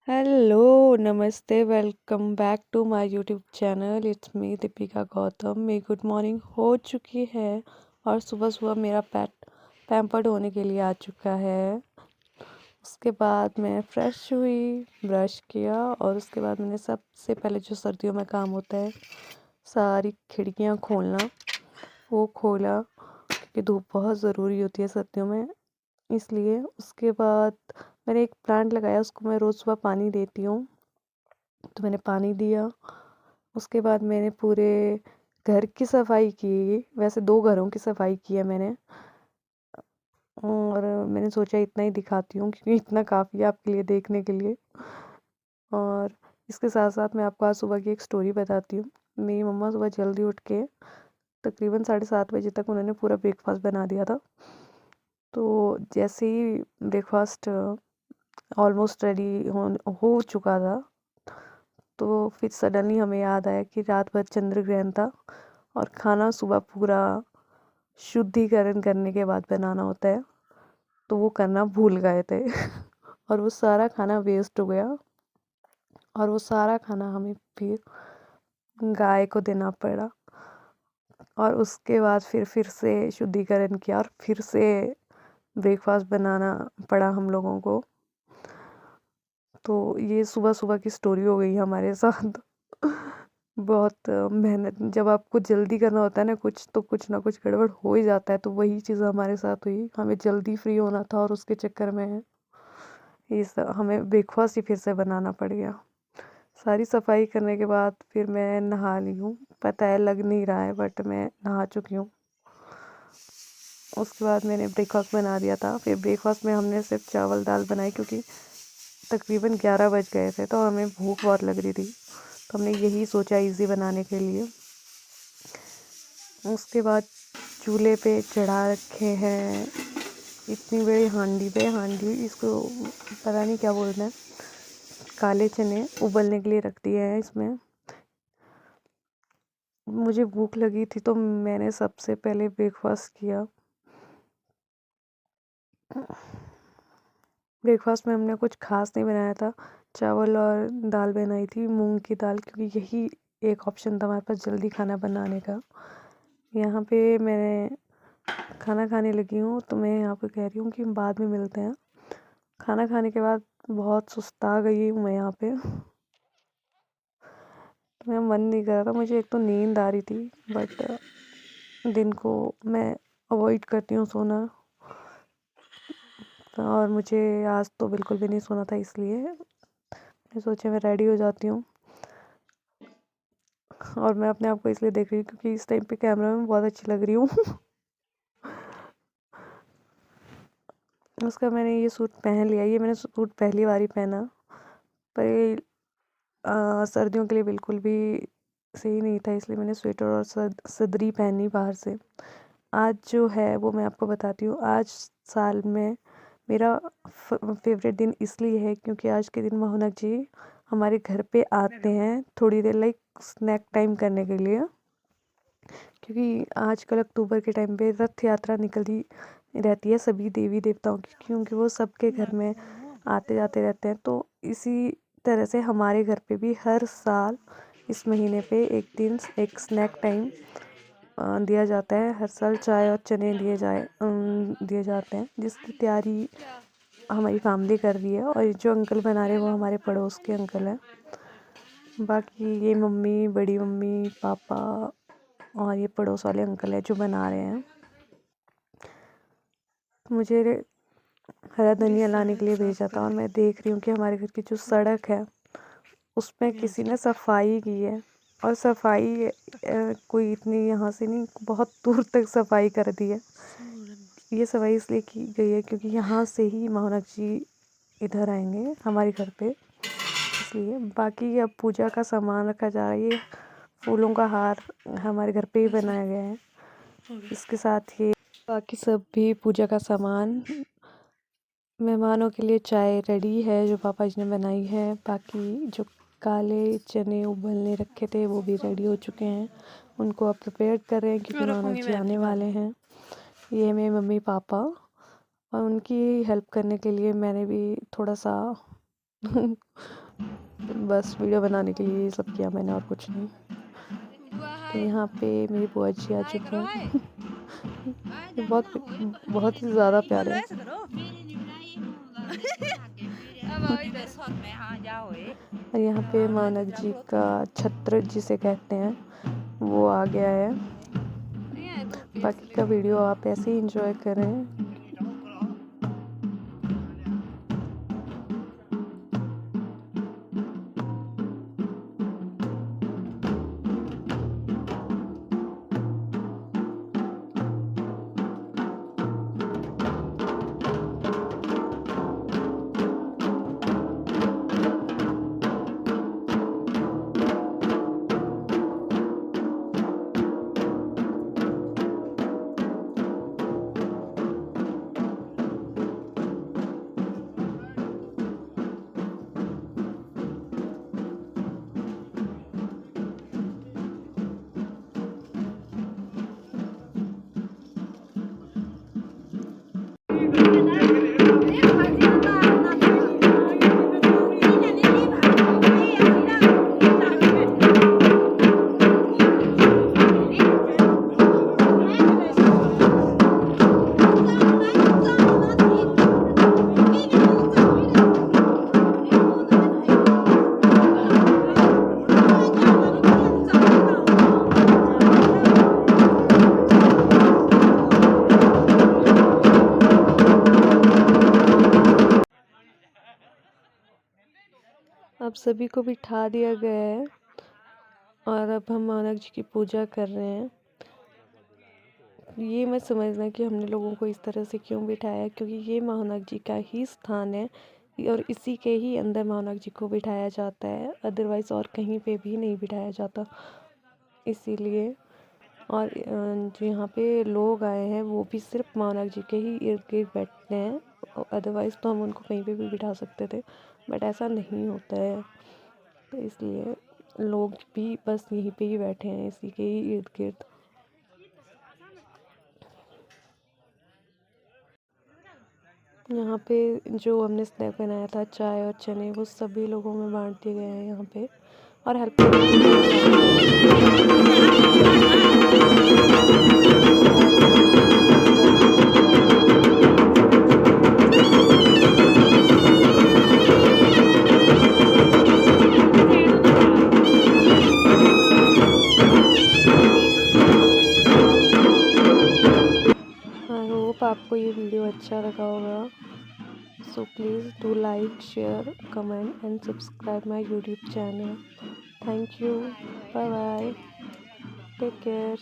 Hello, नमस्ते, welcome back to my YouTube channel. It's me Deepika Gautam. मेरी good morning हो चुकी है और सुबह सुबह मेरा पेट पैम्पर्ड होने के लिए आ चुका है। उसके बाद मैं फ्रेश हुई, ब्रश किया और उसके बाद मैंने सबसे पहले जो सर्दियों में काम होता है, सारी खिड़कियां खोलना, वो खोला क्योंकि धूप बहुत ज़रूरी होती है सर्दियों में। इसलिए उसके बाद मैंने एक प्लांट लगाया, उसको मैं रोज़ सुबह पानी देती हूँ, तो मैंने पानी दिया। उसके बाद मैंने पूरे घर की सफाई की। वैसे 2 घरों की सफाई की है मैंने, और मैंने सोचा इतना ही दिखाती हूँ क्योंकि इतना काफ़ी है आपके लिए देखने के लिए। और इसके साथ साथ मैं आपको आज सुबह की एक स्टोरी बताती हूँ। मेरी मम्मा सुबह जल्दी उठ के तकरीबन 7:30 बजे तक उन्होंने पूरा ब्रेकफास्ट बना दिया था। तो जैसे ही ब्रेकफास्ट ऑलमोस्ट रेडी हो चुका था, तो फिर सडनली हमें याद आया कि रात भर चंद्र ग्रहण था और खाना सुबह पूरा शुद्धिकरण करने के बाद बनाना होता है, तो वो करना भूल गए थे और वो सारा खाना वेस्ट हो गया और वो सारा खाना हमें फिर गाय को देना पड़ा। और उसके बाद फिर से शुद्धिकरण किया और फिर से ब्रेकफास्ट बनाना पड़ा हम लोगों को। तो ये सुबह सुबह की स्टोरी हो गई हमारे साथ। बहुत मेहनत, जब आपको जल्दी करना होता है ना कुछ, तो कुछ ना कुछ गड़बड़ हो ही जाता है। तो वही चीज़ हमारे साथ हुई, हमें जल्दी फ्री होना था और उसके चक्कर में हमें ब्रेकफास्ट ही फिर से बनाना पड़ गया। सारी सफाई करने के बाद फिर मैं नहा ली हूँ। पता है लग नहीं रहा है, बट मैं नहा चुकी हूँ। उसके बाद मैंने ब्रेकफास्ट बना दिया था। फिर ब्रेकफास्ट में हमने सिर्फ चावल दाल बनाई क्योंकि तकरीबन 11 बज गए थे, तो हमें भूख बहुत लग रही थी, तो हमने यही सोचा इजी बनाने के लिए। उसके बाद चूल्हे पे चढ़ा रखे हैं इतनी बड़ी हांडी इसको पता नहीं क्या बोलते हैं, काले चने उबलने के लिए रख दिए हैं इसमें। मुझे भूख लगी थी तो मैंने सबसे पहले ब्रेकफास्ट किया। ब्रेकफास्ट में हमने कुछ खास नहीं बनाया था, चावल और दाल बनाई थी, मूंग की दाल, क्योंकि यही एक ऑप्शन था हमारे पास जल्दी खाना बनाने का। यहाँ पे मैंने खाना खाने लगी हूँ, तो मैं यहाँ पे कह रही हूँ कि बाद में मिलते हैं। खाना खाने के बाद बहुत सुस्ता गई हूँ मैं यहाँ पे। मेरा मन नहीं कर रहा था, मुझे एक तो नींद आ रही थी, बट दिन को मैं अवॉइड करती हूँ सोना, और मुझे आज तो बिल्कुल भी नहीं सोना था, इसलिए मैं सोचा मैं रेडी हो जाती हूँ। और मैं अपने आप को इसलिए देख रही हूँ क्योंकि इस टाइम पे कैमरा में बहुत अच्छी लग रही हूँ। उसका मैंने ये सूट पहन लिया, ये मैंने सूट पहली बार ही पहना, पर ये सर्दियों के लिए बिल्कुल भी सही नहीं था, इसलिए मैंने स्वेटर और सदरी पहनी बाहर से। आज जो है वो मैं आपको बताती हूँ। आज साल में मेरा फेवरेट दिन इसलिए है क्योंकि आज के दिन मोहनक जी हमारे घर पे आते हैं थोड़ी देर, लाइक स्नैक टाइम करने के लिए। क्योंकि आजकल अक्टूबर के टाइम पे रथ यात्रा निकलती रहती है सभी देवी देवताओं की, क्योंकि वो सबके घर में आते जाते रहते हैं। तो इसी तरह से हमारे घर पे भी हर साल इस महीने पे एक दिन एक स्नैक टाइम दिया जाता है। हर साल चाय और चने दिए जाते हैं, जिसकी तैयारी हमारी फैमिली कर रही है, और जो अंकल बना रहे हैं वो हमारे पड़ोस के अंकल हैं। बाकी ये मम्मी, बड़ी मम्मी, पापा और ये पड़ोस वाले अंकल हैं जो बना रहे हैं। मुझे हरा धनिया लाने के लिए भेजा था, और मैं देख रही हूँ कि हमारे घर की जो सड़क है उसमें किसी ने सफाई की है, और सफाई कोई इतनी यहाँ से नहीं, बहुत दूर तक सफाई कर दी है। ये सफाई इसलिए की गई है क्योंकि यहाँ से ही मोहनक जी इधर आएंगे हमारे घर पे, इसलिए। बाकी अब पूजा का सामान रखा जा रहा है, ये फूलों का हार हमारे घर पे ही बनाया गया है। इसके साथ ही बाकी सब भी पूजा का सामान, मेहमानों के लिए चाय रेडी है जो पापा जी ने बनाई है। बाकी जो काले चने उबलने रखे थे वो भी रेडी हो चुके हैं, उनको अब प्रिपेयर कर रहे हैं क्योंकि मोहनक जी आने वाले हैं। ये मेरे मम्मी पापा, और उनकी हेल्प करने के लिए मैंने भी थोड़ा सा बस वीडियो बनाने के लिए ये सब किया मैंने और कुछ नहीं। तो यहाँ पे मेरी बुआ जी आ चुकी हैं। ये बहुत ही ज़्यादा प्यारे हैं। और यहाँ पे मानक जी का छत्र जिसे कहते हैं वो आ गया है। बाकी का वीडियो आप ऐसे ही एंजॉय करें। अब सभी को बिठा दिया गया है और अब हम मानक जी की पूजा कर रहे हैं। ये मत समझना कि हमने लोगों को इस तरह से क्यों बिठाया, क्योंकि ये मानक जी का ही स्थान है और इसी के ही अंदर मानक जी को बिठाया जाता है, अदरवाइज़ और कहीं पे भी नहीं बिठाया जाता। इसीलिए और जो यहाँ पे लोग आए हैं वो भी सिर्फ मानक जी के ही इर्द गिर्द बैठते हैं, अदरवाइज़ तो हम उनको कहीं पे भी बिठा सकते थे, बट ऐसा नहीं होता है। तो इसलिए लोग भी बस यहीं पे ही बैठे हैं, इसी के ही इर्द गिर्द। यहाँ पे जो हमने स्नैक बनाया था, चाय और चने, वो सभी लोगों में बांट दिए गए हैं यहाँ पे और हेल्प आई होप आपको ये वीडियो अच्छा लगा होगा। So please do like, share, comment and subscribe my YouTube channel. Thank you. Bye bye. Take care.